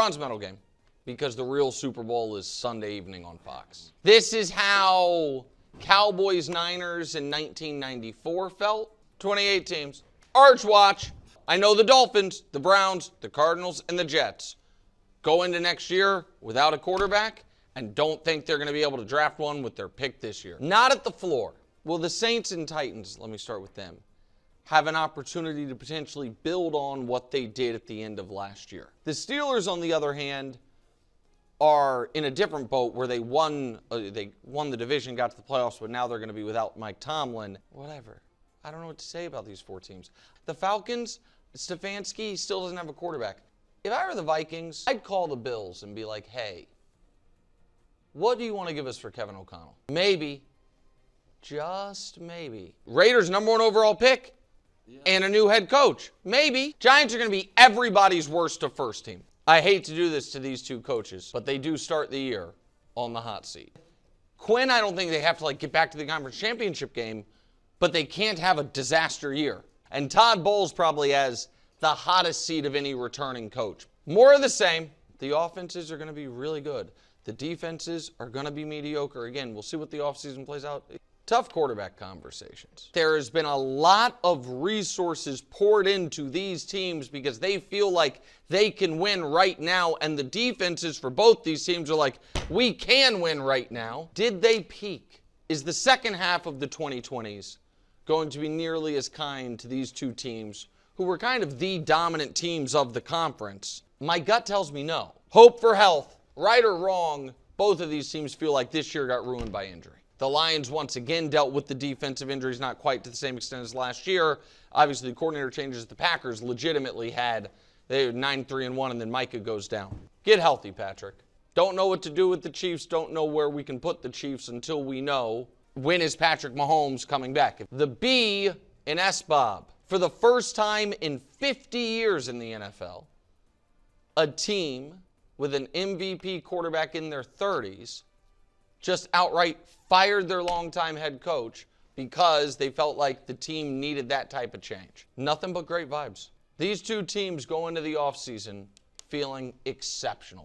bronze medal game because the real Super Bowl is Sunday evening on Fox. This is how Cowboys-Niners in 1994 felt. 28 teams. Arch watch. I know the Dolphins, the Browns, the Cardinals, and the Jets go into next year without a quarterback and don't think they're going to be able to draft one with their pick this year. Not at the floor. Will the Saints and Titans, let me start with them, have an opportunity to potentially build on what they did at the end of last year? The Steelers, on the other hand, are in a different boat where they won the division, got to the playoffs, but now they're going to be without Mike Tomlin. Whatever. I don't know what to say about these four teams. The Falcons, Stefanski still doesn't have a quarterback. If I were the Vikings, I'd call the Bills and be like, hey, what do you want to give us for Kevin O'Connell? Maybe, just maybe. Raiders #1 overall pick and a new head coach. Maybe. Giants are going to be everybody's worst to first team. I hate to do this to these two coaches, but they do start the year on the hot seat. Quinn, I don't think they have to get back to the conference championship game, but they can't have a disaster year. And Todd Bowles probably has the hottest seat of any returning coach. More of the same. The offenses are going to be really good. The defenses are going to be mediocre. Again, we'll see what the offseason plays out. Tough quarterback conversations. There has been a lot of resources poured into these teams because they feel like they can win right now, and the defenses for both these teams are like, we can win right now. Did they peak? Is the second half of the 2020s going to be nearly as kind to these two teams who were kind of the dominant teams of the conference? My gut tells me no. Hope for health. Right or wrong, both of these teams feel like this year got ruined by injury. The Lions once again dealt with the defensive injuries, not quite to the same extent as last year. Obviously, the coordinator changes. The Packers legitimately they were 9-3-1, and then Micah goes down. Get healthy, Patrick. Don't know what to do with the Chiefs. Don't know where we can put the Chiefs until we know when is Patrick Mahomes coming back. The B in SBOB. For the first time in 50 years in the NFL, a team with an MVP quarterback in their 30s just outright fired their longtime head coach because they felt like the team needed that type of change. Nothing but great vibes. These two teams go into the offseason feeling exceptional.